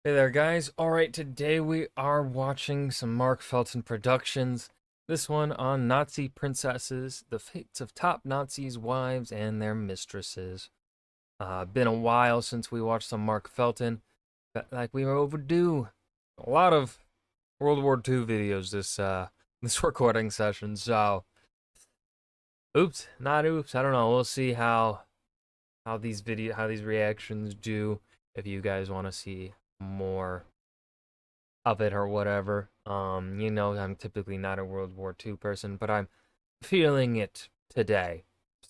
Hey there, guys. Alright, today we are watching some Mark Felton productions. This one on Nazi princesses, the fates of top Nazis' wives and their mistresses. Been a while since we watched some Mark Felton. Felt like we were overdue. A lot of World War II videos this recording session, so oops, not oops. I don't know. We'll see how these reactions do if you guys want to see more of it or whatever. I'm typically not a World War II person, but I'm feeling it today.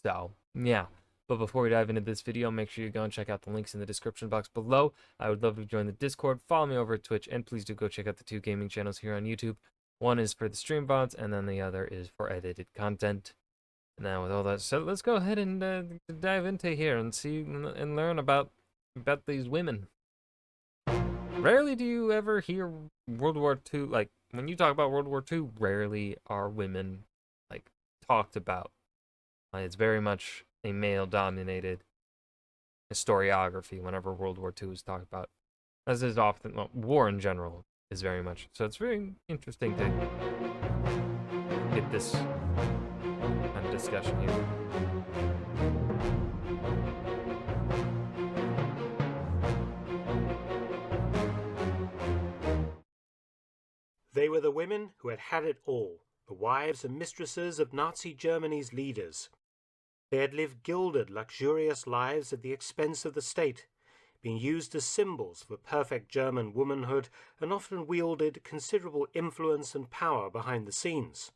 So, yeah. But before we dive into this video, make sure you go and check out the links in the description box below. I would love to join the Discord, follow me over at Twitch, and please do go check out the two gaming channels here on YouTube. One is for the stream VODs, and then the other is for edited content. Now, with all that said, let's go ahead and dive into here and see and learn about these women. Rarely do you ever hear World War II, like, when you talk about World War II, rarely are women, like, talked about. It's very much a male-dominated historiography whenever World War II is talked about. As is often, well, war in general is very much. So it's very interesting to get this kind of discussion here. They were the women who had had it all, the wives and mistresses of Nazi Germany's leaders. They had lived gilded, luxurious lives at the expense of the state, been used as symbols for perfect German womanhood, and often wielded considerable influence and power behind the scenes.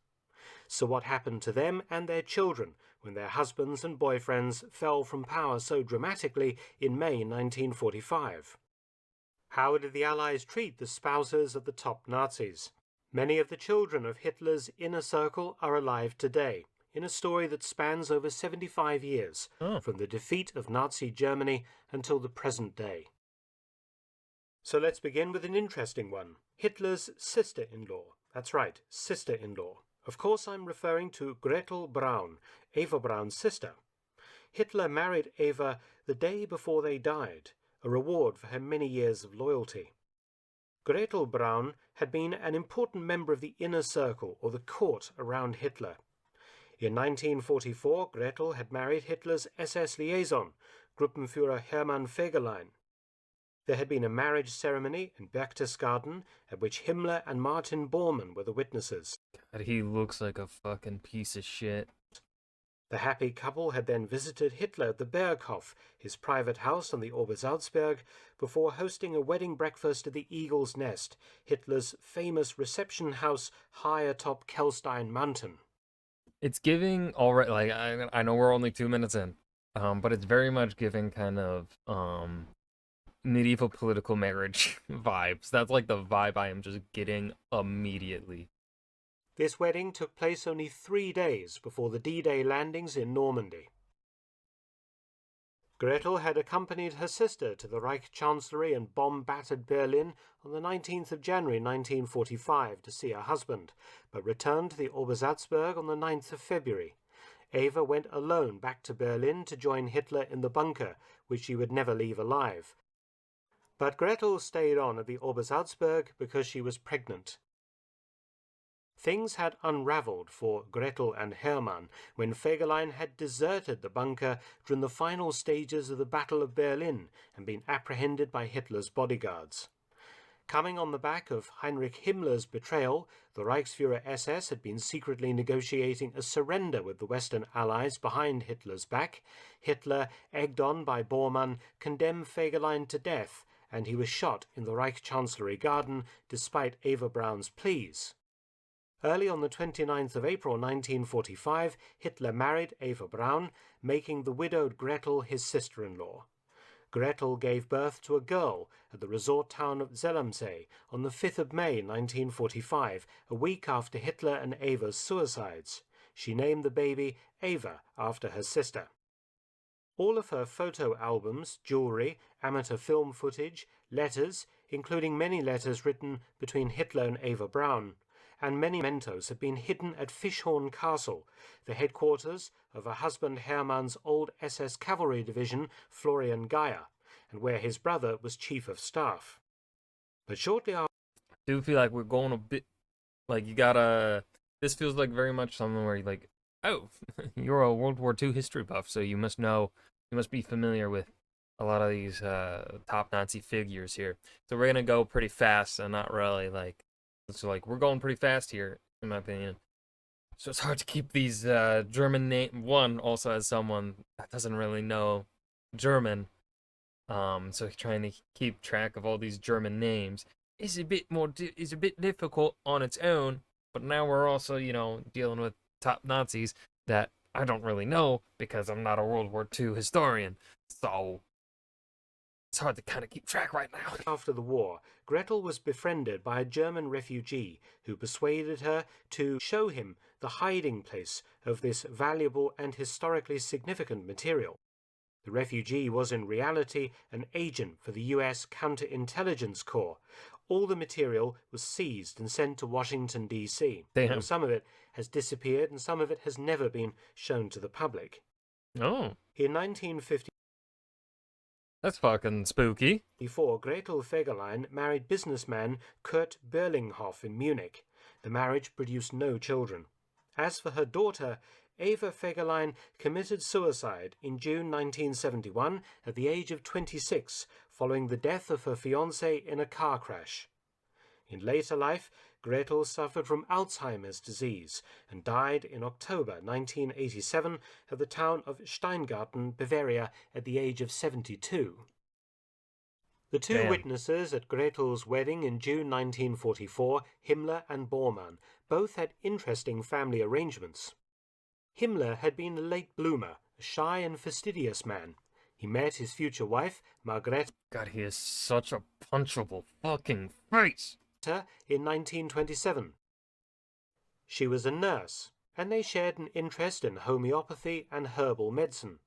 So what happened to them and their children when their husbands and boyfriends fell from power so dramatically in May 1945? How did the Allies treat the spouses of the top Nazis? Many of the children of Hitler's inner circle are alive today, in a story that spans over 75 years, from the defeat of Nazi Germany until the present day. So let's begin with an interesting one. Hitler's sister-in-law. That's right, sister-in-law. Of course I'm referring to Gretel Braun, Eva Braun's sister. Hitler married Eva the day before they died, a reward for her many years of loyalty. Gretel Braun had been an important member of the inner circle, or the court, around Hitler. In 1944, Gretel had married Hitler's SS liaison, Gruppenführer Hermann Fegelein. There had been a marriage ceremony in Berchtesgaden, at which Himmler and Martin Bormann were the witnesses. God, he looks like a fucking piece of shit. The happy couple had then visited Hitler at the Berghof, his private house on the Obersalzberg, before hosting a wedding breakfast at the Eagle's Nest, Hitler's famous reception house high atop Kelstein Mountain. It's giving already, like, I know we're only 2 minutes in, but it's very much giving kind of medieval political marriage vibes. That's like the vibe I am just getting immediately. This wedding took place only 3 days before the D-Day landings in Normandy. Gretel had accompanied her sister to the Reich Chancellery and bomb-battered Berlin on the 19th of January 1945 to see her husband, but returned to the Obersalzberg on the 9th of February. Eva went alone back to Berlin to join Hitler in the bunker, which she would never leave alive. But Gretel stayed on at the Obersalzberg because she was pregnant. Things had unraveled for Gretel and Hermann when Fegelein had deserted the bunker during the final stages of the Battle of Berlin and been apprehended by Hitler's bodyguards. Coming on the back of Heinrich Himmler's betrayal, the Reichsführer SS had been secretly negotiating a surrender with the Western Allies behind Hitler's back. Hitler, egged on by Bormann, condemned Fegelein to death, and he was shot in the Reich Chancellery garden despite Eva Braun's pleas. Early on the 29th of April 1945, Hitler married Eva Braun, making the widowed Gretel his sister-in-law. Gretel gave birth to a girl at the resort town of Zellamsee on the 5th of May 1945, a week after Hitler and Eva's suicides. She named the baby Eva after her sister. All of her photo albums, jewelry, amateur film footage, letters, including many letters written between Hitler and Eva Braun, and many mementos have been hidden at Fischhorn Castle, the headquarters of her husband Hermann's old SS cavalry division, Florian Geyer, and where his brother was chief of staff. But shortly after, I do feel like we're going a bit like you gotta. This feels like very much something where you're like, oh, you're a World War II history buff, so you must know, you must be familiar with a lot of these top Nazi figures here. So we're gonna go pretty fast, and not really like. So like we're going pretty fast here, in my opinion. So it's hard to keep these German name. One also as someone that doesn't really know German, so trying to keep track of all these German names is a bit is a bit difficult on its own. But now we're also, dealing with top Nazis that I don't really know because I'm not a World War II historian. So it's hard to kind of keep track right now. after the war, Gretel was befriended by a German refugee who persuaded her to show him the hiding place of this valuable and historically significant material. The refugee was in reality an agent for the US Counterintelligence Corps. All the material was seized and sent to Washington, D.C., though Damn. some of it has disappeared and some of it has never been shown to the public. Oh, In 1954, that's fucking spooky. Gretel Fegelein married businessman Kurt Berlinghoff in Munich. The marriage produced no children. As for her daughter, Eva Fegelein committed suicide in June 1971 at the age of 26, following the death of her fiancé in a car crash. In later life, Gretel suffered from Alzheimer's disease and died in October 1987 at the town of Steingarten, Bavaria, at the age of 72. The two Damn. witnesses at Gretel's wedding in June 1944, Himmler and Bormann, both had interesting family arrangements. Himmler had been a late bloomer, a shy and fastidious man. He met his future wife, Margrethe, God, he is such a punchable fucking face. in 1927. She was a nurse, and they shared an interest in homeopathy and herbal medicine.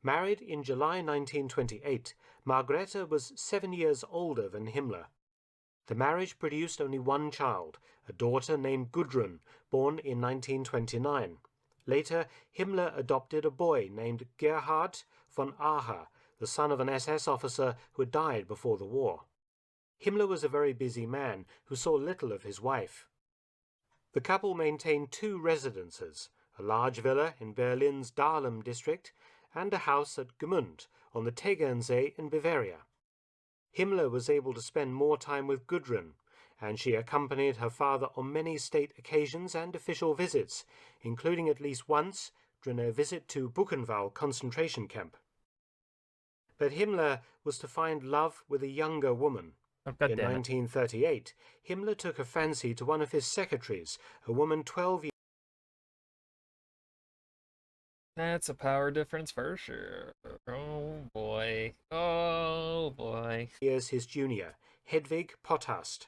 Married in July 1928, Margrethe was 7 years older than Himmler. The marriage produced only one child, a daughter named Gudrun, born in 1929. Later, Himmler adopted a boy named Gerhard von Aher, the son of an SS officer who had died before the war. Himmler was a very busy man who saw little of his wife. The couple maintained two residences, a large villa in Berlin's Dahlem district and a house at Gmünd on the Tegernsee in Bavaria. Himmler was able to spend more time with Gudrun, and she accompanied her father on many state occasions and official visits, including at least once during a visit to Buchenwald concentration camp. But Himmler was to find love with a younger woman. Oh, God In damn it. 1938, Himmler took a fancy to one of his secretaries, a woman 12 That's a power difference for sure. Oh boy. Oh boy. years his junior, Hedwig Potthast.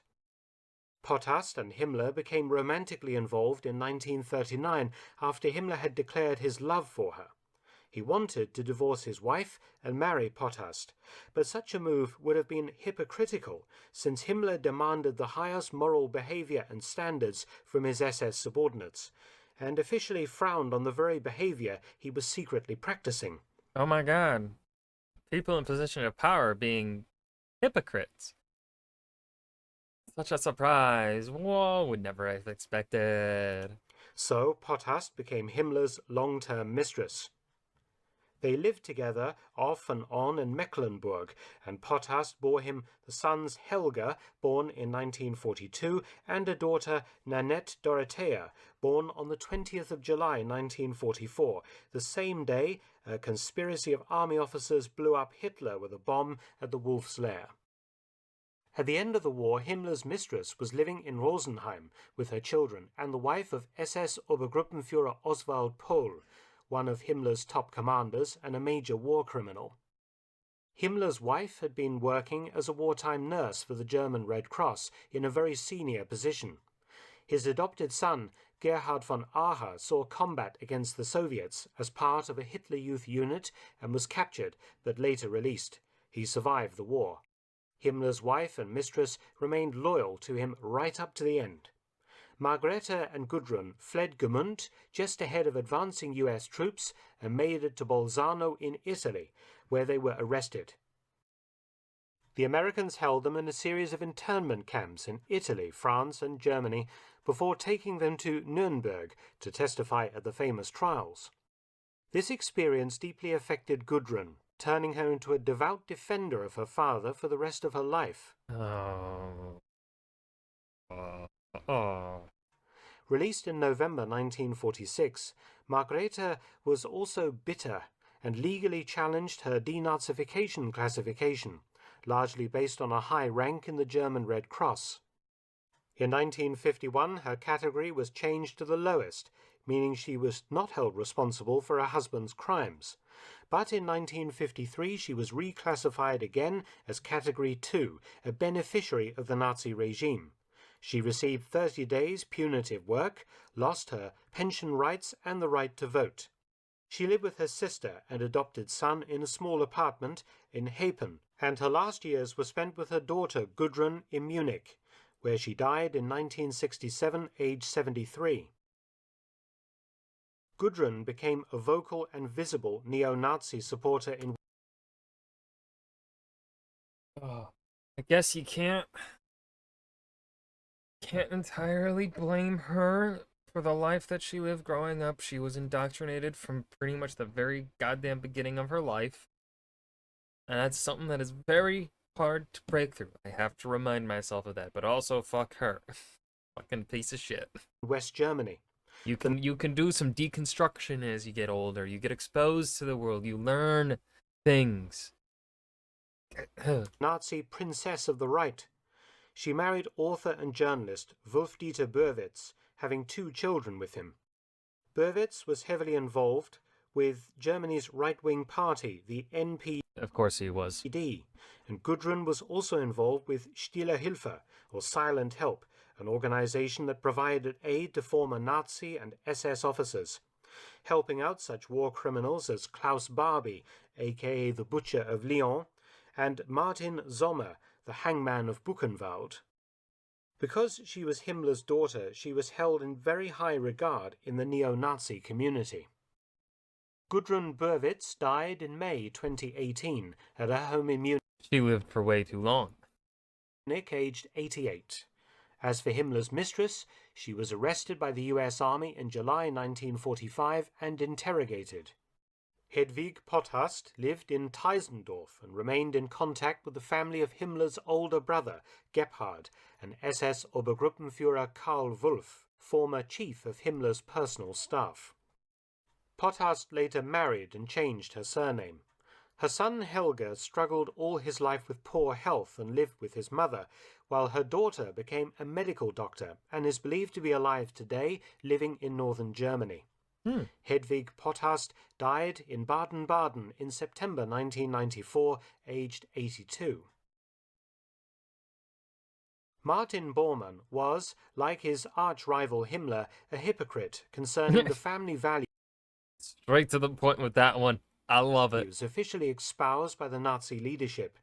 Potthast and Himmler became romantically involved in 1939 after Himmler had declared his love for her. He wanted to divorce his wife and marry Potthast, but such a move would have been hypocritical since Himmler demanded the highest moral behavior and standards from his SS subordinates, and officially frowned on the very behavior he was secretly practicing. Oh my god. People in position of power being hypocrites. Such a surprise. Whoa, would never have expected. So Potthast became Himmler's long-term mistress. They lived together off and on in Mecklenburg, and Potthast bore him the sons Helga, born in 1942, and a daughter Nanette Dorothea, born on the 20th of July 1944, the same day a conspiracy of army officers blew up Hitler with a bomb at the Wolf's Lair. At the end of the war, Himmler's mistress was living in Rosenheim with her children and the wife of SS Obergruppenführer Oswald Pohl, one of Himmler's top commanders and a major war criminal. Himmler's wife had been working as a wartime nurse for the German Red Cross in a very senior position. His adopted son, Gerhard von Aher, saw combat against the Soviets as part of a Hitler Youth unit and was captured, but later released. He survived the war. Himmler's wife and mistress remained loyal to him right up to the end. Margrethe and Gudrun fled Gmünd just ahead of advancing US troops and made it to Bolzano in Italy, where they were arrested. The Americans held them in a series of internment camps in Italy, France, and Germany before taking them to Nuremberg to testify at the famous trials. This experience deeply affected Gudrun, turning her into a devout defender of her father for the rest of her life. Oh. Oh. Released in November 1946, Margrethe was also bitter and legally challenged her denazification classification, largely based on a high rank in the German Red Cross. In 1951, her category was changed to the lowest, meaning she was not held responsible for her husband's crimes. But in 1953, she was reclassified again as Category 2, a beneficiary of the Nazi regime. She received 30 days punitive work, lost her pension rights and the right to vote. She lived with her sister and adopted son in a small apartment in Hapen, and her last years were spent with her daughter Gudrun in Munich, where she died in 1967, aged 73. Gudrun became a vocal and visible neo-Nazi supporter in... Oh. I guess you can't entirely blame her for the life that she lived growing up. She was indoctrinated from pretty much the very goddamn beginning of her life. And that's something that is very hard to break through. I have to remind myself of that, but also fuck her. Fucking piece of shit. West Germany. You can do some deconstruction as you get older. You get exposed to the world. You learn things. Nazi princess of the right. She married author and journalist Wolf-Dieter Börwitz, having 2 children with him. Börwitz was heavily involved with Germany's right-wing party, the NPD. Of course he was. And Gudrun was also involved with Stille Hilfe, or Silent Help, an organization that provided aid to former Nazi and SS officers, helping out such war criminals as Klaus Barbie, aka the Butcher of Lyon, and Martin Sommer, the Hangman of Buchenwald. Because she was Himmler's daughter, she was held in very high regard in the neo-Nazi community. Gudrun Börwitz died in May 2018 at her home in Munich. She lived for way too long. Aged 88. As for Himmler's mistress, she was arrested by the US Army in July 1945 and interrogated. Hedwig Potthast lived in Teisendorf and remained in contact with the family of Himmler's older brother, Gebhard, and SS Obergruppenführer Karl Wolff, former chief of Himmler's personal staff. Potthast later married and changed her surname. Her son Helge struggled all his life with poor health and lived with his mother, while her daughter became a medical doctor and is believed to be alive today, living in northern Germany. Hedwig Potthast died in Baden-Baden in September 1994, aged 82. Martin Bormann was, like his arch-rival Himmler, a hypocrite concerning the family values. Straight to the point with that one. I love it. Officially espoused by the Nazi leadership.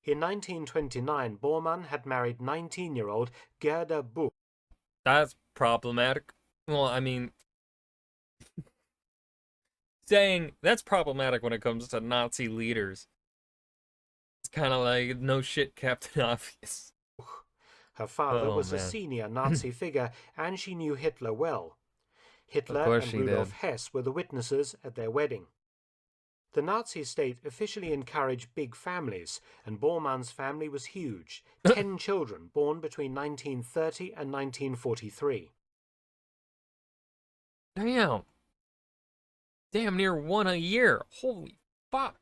In 1929, Bormann had married 19-year-old Gerda Buch. That's problematic. Well, I mean, saying that's problematic when it comes to Nazi leaders. It's kind of like no shit, Captain Obvious. Her father was a senior Nazi figure, and she knew Hitler well. Hitler and Rudolf Hess were the witnesses at their wedding. The Nazi state officially encouraged big families, and Bormann's family was huge, 10 children born between 1930 and 1943. Damn near one a year. Holy fuck.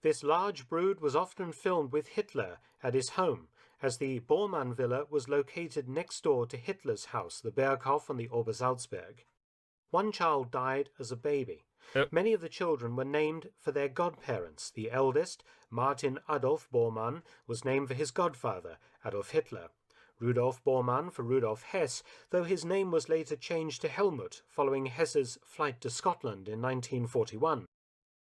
This large brood was often filmed with Hitler at his home, as the Bormann villa was located next door to Hitler's house, the Berghof on the Obersalzberg. One child died as a baby. Many of the children were named for their godparents. The eldest, Martin Adolf Bormann, was named for his godfather, Adolf Hitler. Rudolf Bormann for Rudolf Hess, though his name was later changed to Helmut following Hess's flight to Scotland in 1941.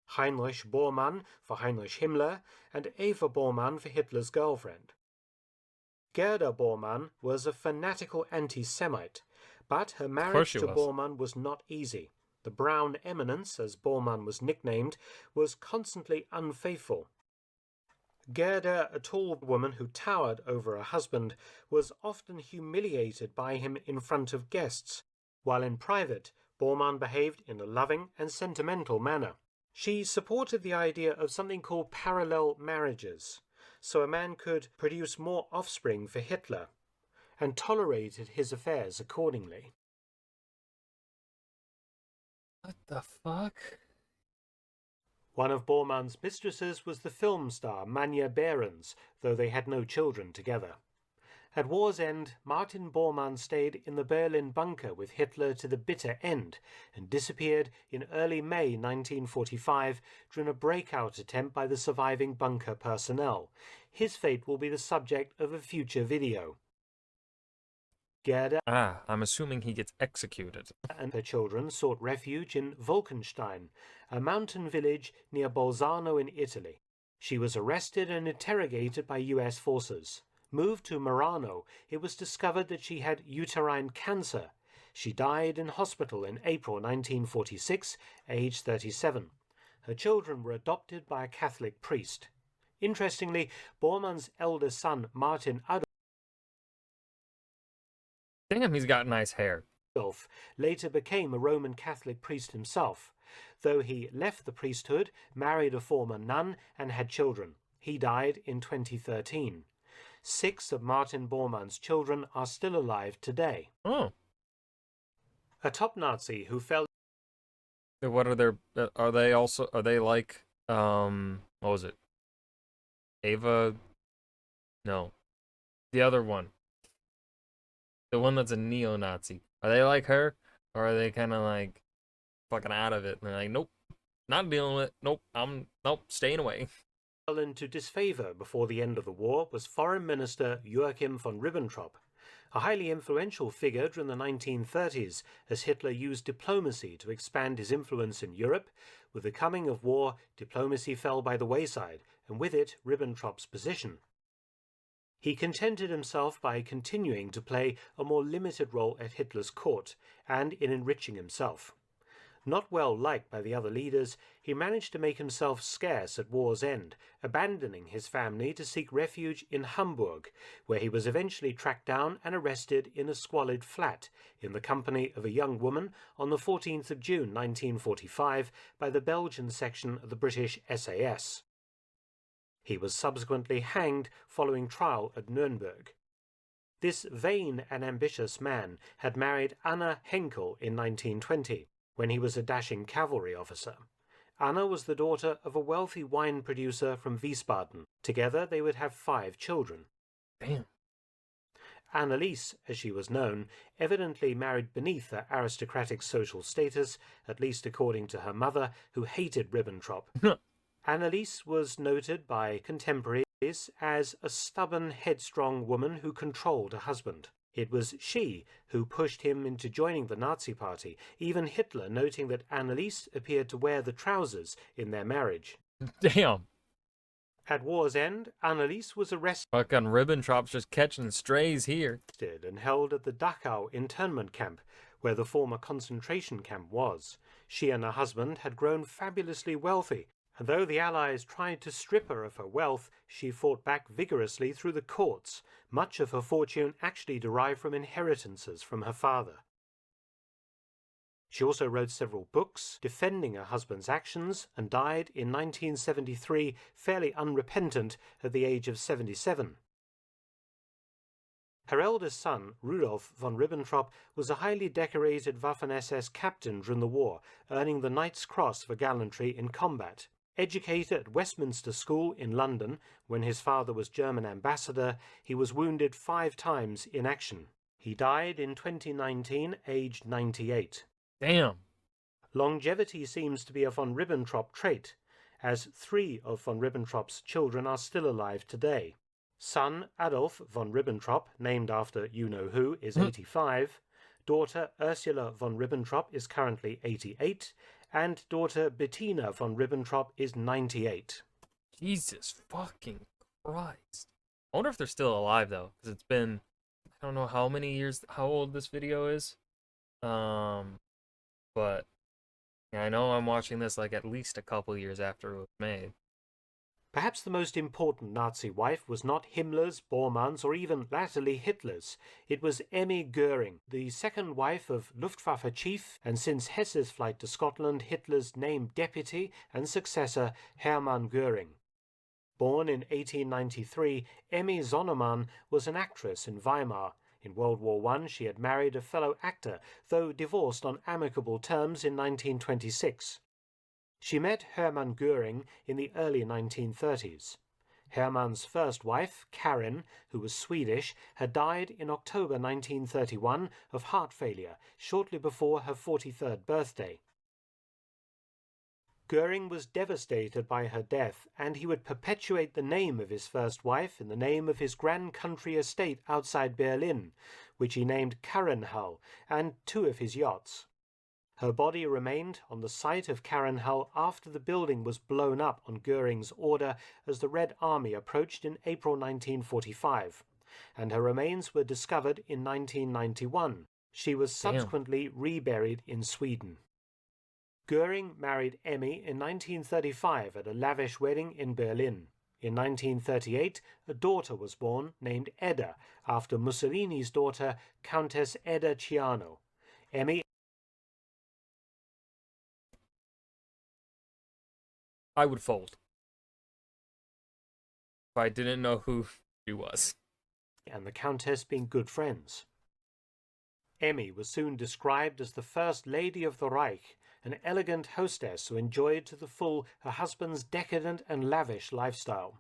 Heinrich Bormann for Heinrich Himmler, and Eva Bormann for Hitler's girlfriend. Gerda Bormann was a fanatical anti-Semite, but her marriage to Bormann was not easy. The Brown Eminence, as Bormann was nicknamed, was constantly unfaithful. Gerda, a tall woman who towered over her husband, was often humiliated by him in front of guests, while in private, Bormann behaved in a loving and sentimental manner. She supported the idea of something called parallel marriages, so a man could produce more offspring for Hitler, and tolerated his affairs accordingly. What the fuck? One of Bormann's mistresses was the film star Manja Behrens, though they had no children together. At war's end, Martin Bormann stayed in the Berlin bunker with Hitler to the bitter end and disappeared in early May 1945 during a breakout attempt by the surviving bunker personnel. His fate will be the subject of a future video. Gerda I'm assuming he gets executed. and her children sought refuge in Wolkenstein, a mountain village near Bolzano in Italy. She was arrested and interrogated by US forces. Moved to Merano, it was discovered that she had uterine cancer. She died in hospital in April 1946, aged 37. Her children were adopted by a Catholic priest. Interestingly, Bormann's elder son, Martin Damn, he's got nice hair. Adolf, later became a Roman Catholic priest himself. Though he left the priesthood, married a former nun, and had children. He died in 2013. 6 of Martin Bormann's children are still alive today. Oh. A top Nazi who fell What are their, are they like, what was it? Ava? No. The other one. The one that's a neo-Nazi. Are they like her? Or are they kind of like fucking out of it? And they're like, nope, not dealing with it. Nope, staying away. into disfavor before the end of the war was Foreign Minister Joachim von Ribbentrop, a highly influential figure during the 1930s as Hitler used diplomacy to expand his influence in Europe. With the coming of war, diplomacy fell by the wayside, and with it Ribbentrop's position. He contented himself by continuing to play a more limited role at Hitler's court and in enriching himself. Not well liked by the other leaders, he managed to make himself scarce at war's end, abandoning his family to seek refuge in Hamburg, where he was eventually tracked down and arrested in a squalid flat in the company of a young woman on the 14th of June 1945 by the Belgian section of the British SAS. He was subsequently hanged following trial at Nuremberg. This vain and ambitious man had married Anna Henkel in 1920, when he was a dashing cavalry officer. Anna was the daughter of a wealthy wine producer from Wiesbaden. Together they would have 5 children. Damn. Anneliese, as she was known, evidently married beneath her aristocratic social status, at least according to her mother, who hated Ribbentrop. Anneliese was noted by contemporaries as a stubborn, headstrong woman who controlled her husband. It was she who pushed him into joining the Nazi Party, even Hitler noting that Anneliese appeared to wear the trousers in their marriage. Damn. At war's end, Anneliese was arrested Fucking Ribbentrop's just catching strays here. and held at the Dachau internment camp, where the former concentration camp was. She and her husband had grown fabulously wealthy, and though the Allies tried to strip her of her wealth, she fought back vigorously through the courts. Much of her fortune actually derived from inheritances from her father. She also wrote several books defending her husband's actions and died in 1973 fairly unrepentant at the age of 77. Her eldest son, Rudolf von Ribbentrop, was a highly decorated Waffen-SS captain during the war, earning the Knight's Cross for gallantry in combat. Educated at Westminster School in London, when his father was German ambassador, he was wounded 5 times in action. He died in 2019, aged 98. Damn. Longevity seems to be a von Ribbentrop trait, as 3 of von Ribbentrop's children are still alive today. Son Adolf von Ribbentrop, named after you-know-who, is 85. Daughter Ursula von Ribbentrop is currently 88. And daughter Bettina von Ribbentrop is 98. Jesus fucking Christ. I wonder if they're still alive, though, because it's been, I don't know how many years, how old this video is. But yeah, I know I'm watching this like at least a couple years after it was made. Perhaps the most important Nazi wife was not Himmler's, Bormann's, or even latterly Hitler's. It was Emmy Goering, the second wife of Luftwaffe chief and since Hesse's flight to Scotland, Hitler's named deputy and successor Hermann Goering. Born in 1893, Emmy Sonnemann was an actress in Weimar. In World War I, she had married a fellow actor, though divorced on amicable terms in 1926. She met Hermann Göring in the early 1930s. Hermann's first wife, Karin, who was Swedish, had died in October 1931 of heart failure shortly before her 43rd birthday. Göring was devastated by her death, and he would perpetuate the name of his first wife in the name of his grand country estate outside Berlin, which he named Karenhall, and two of his yachts. Her body remained on the site of Karenhall after the building was blown up on Göring's order as the Red Army approached in April 1945, and her remains were discovered in 1991. She was Damn. subsequently reburied in Sweden. Göring married Emmy in 1935 at a lavish wedding in Berlin. In 1938, a daughter was born named Edda, after Mussolini's daughter, Countess Edda Ciano. Emmy I would fold if I didn't know who she was. and the Countess being good friends. Emmy was soon described as the First Lady of the Reich, an elegant hostess who enjoyed to the full her husband's decadent and lavish lifestyle.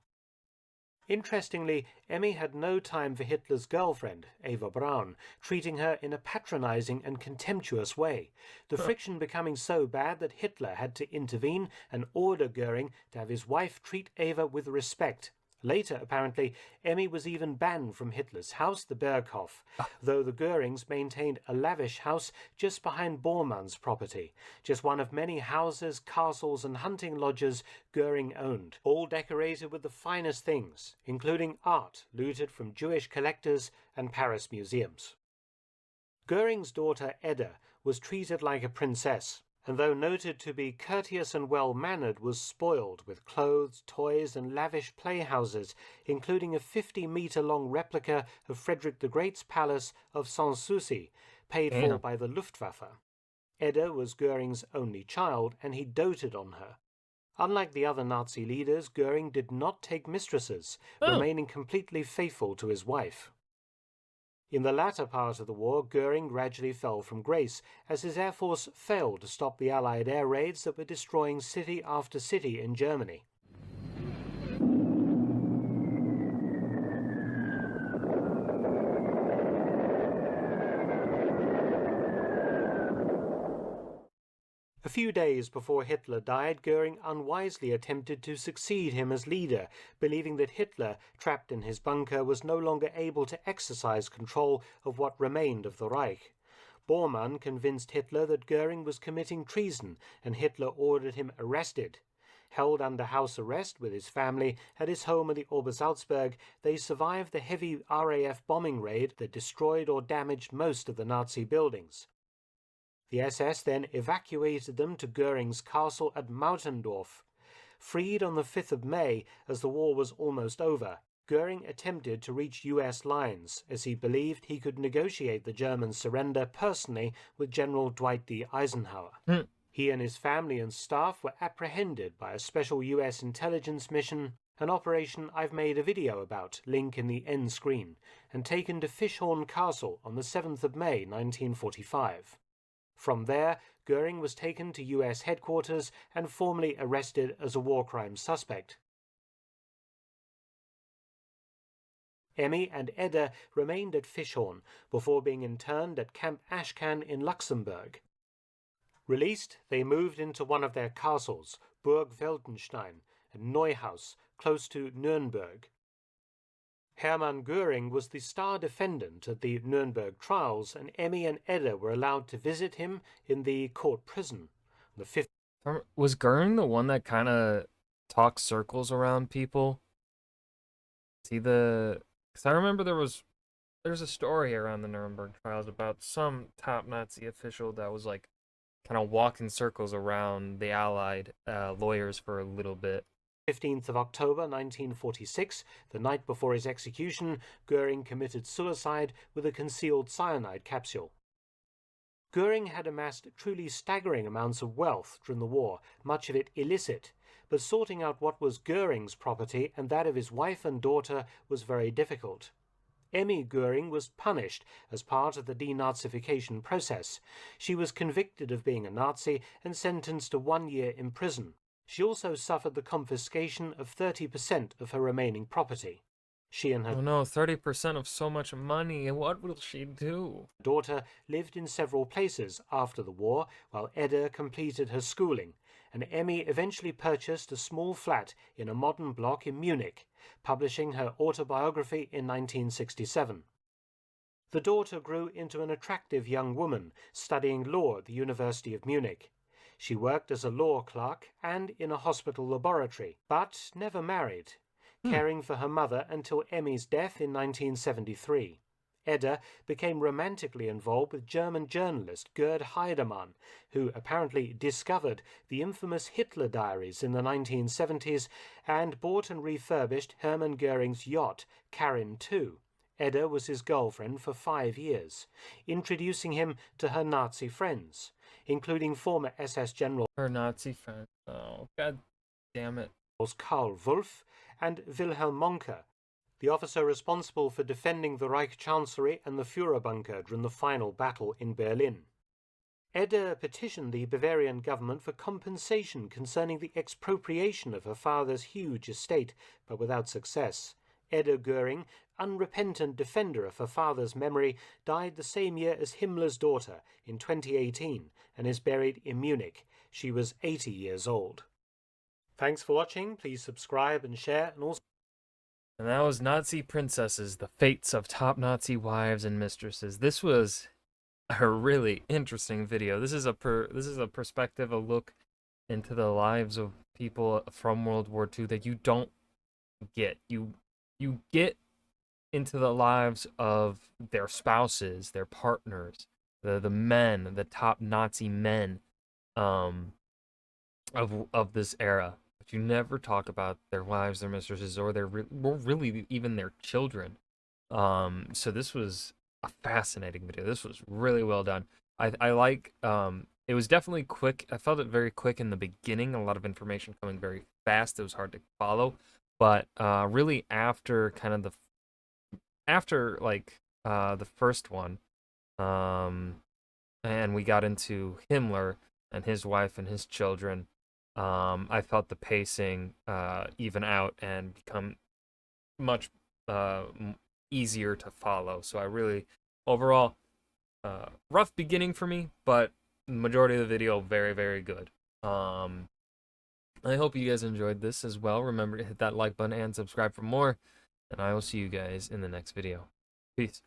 Interestingly, Emmy had no time for Hitler's girlfriend, Eva Braun, treating her in a patronizing and contemptuous way, the friction becoming so bad that Hitler had to intervene and order Göring to have his wife treat Eva with respect. Later, apparently, Emmy was even banned from Hitler's house, the Berghof, though the Görings maintained a lavish house just behind Bormann's property, just one of many houses, castles, and hunting lodges Göring owned, all decorated with the finest things, including art looted from Jewish collectors and Paris museums. Göring's daughter Edda was treated like a princess, and though noted to be courteous and well-mannered, was spoiled with clothes, toys, and lavish playhouses, including a 50-meter-long replica of Frederick the Great's palace of Sanssouci, paid for by the Luftwaffe. Edda was Göring's only child, and he doted on her. Unlike the other Nazi leaders, Göring did not take mistresses, remaining completely faithful to his wife. In the latter part of the war, Göring gradually fell from grace, as his air force failed to stop the Allied air raids that were destroying city after city in Germany. A few days before Hitler died, Göring unwisely attempted to succeed him as leader, believing that Hitler, trapped in his bunker, was no longer able to exercise control of what remained of the Reich. Bormann convinced Hitler that Göring was committing treason, and Hitler ordered him arrested. Held under house arrest with his family at his home in the Obersalzberg, they survived the heavy RAF bombing raid that destroyed or damaged most of the Nazi buildings. The SS then evacuated them to Göring's castle at Mautendorf. Freed on the 5th of May, as the war was almost over, Göring attempted to reach US lines, as he believed he could negotiate the German surrender personally with General Dwight D. Eisenhower. He and his family and staff were apprehended by a special US intelligence mission, an operation I've made a video about, link in the end screen, and taken to Fishhorn Castle on the 7th of May 1945. From there, Göring was taken to US headquarters and formally arrested as a war crimes suspect. Emmy and Edda remained at Fishhorn before being interned at Camp Ashcan in Luxembourg. Released, they moved into one of their castles, Burg Weltenstein, and Neuhaus, close to Nuremberg. Hermann Göring was the star defendant at the Nuremberg trials, and Emmy and Edda were allowed to visit him in the court prison. Was Göring the one that kind of talked circles around people? Because I remember there's a story around the Nuremberg trials about some top Nazi official that was like kind of walking circles around the Allied lawyers for a little bit. 15th of October 1946, the night before his execution, Goering committed suicide with a concealed cyanide capsule. Goering had amassed truly staggering amounts of wealth during the war, much of it illicit, but sorting out what was Goering's property and that of his wife and daughter was very difficult. Emmy Goering was punished as part of the denazification process. She was convicted of being a Nazi and sentenced to 1 year in prison. She also suffered the confiscation of 30% of her remaining property. She and her Oh no, 30% of so much money. What will she do? daughter lived in several places after the war, while Edda completed her schooling, and Emmy eventually purchased a small flat in a modern block in Munich, publishing her autobiography in 1967. The daughter grew into an attractive young woman, studying law at the University of Munich. She worked as a law clerk and in a hospital laboratory, but never married, caring for her mother until Emmy's death in 1973. Edda became romantically involved with German journalist Gerd Heidemann, who apparently discovered the infamous Hitler diaries in the 1970s and bought and refurbished Hermann Goering's yacht, Karin II. Edda was his girlfriend for 5 years, introducing him to her Nazi friends, including former SS General Her Nazi friend. Oh, god damn it. Karl Wolff and Wilhelm Monke, the officer responsible for defending the Reich Chancellery and the Führerbunker during the final battle in Berlin. Edda petitioned the Bavarian government for compensation concerning the expropriation of her father's huge estate, but without success. Edda Goering, unrepentant defender of her father's memory, died the same year as Himmler's daughter in 2018 and is buried in Munich. She was 80 years old. Thanks for watching. Please subscribe and share, and also And that was Nazi Princesses, the fates of top Nazi wives and mistresses. This was a really interesting video. This is a perspective, a look into the lives of people from World War II that you don't get. You get into the lives of their spouses, their partners, the men, the top Nazi men of this era. But you never talk about their wives, their mistresses, or really even their children. So this was a fascinating video. This was really well done. I like it was definitely quick. I felt it very quick in the beginning. A lot of information coming very fast. It was hard to follow, but really after kind of the first one, and we got into Himmler and his wife and his children. I felt the pacing even out and become much easier to follow. So I really, overall, rough beginning for me, but the majority of the video very, very good. I hope you guys enjoyed this as well. Remember to hit that like button and subscribe for more, and I will see you guys in the next video. Peace.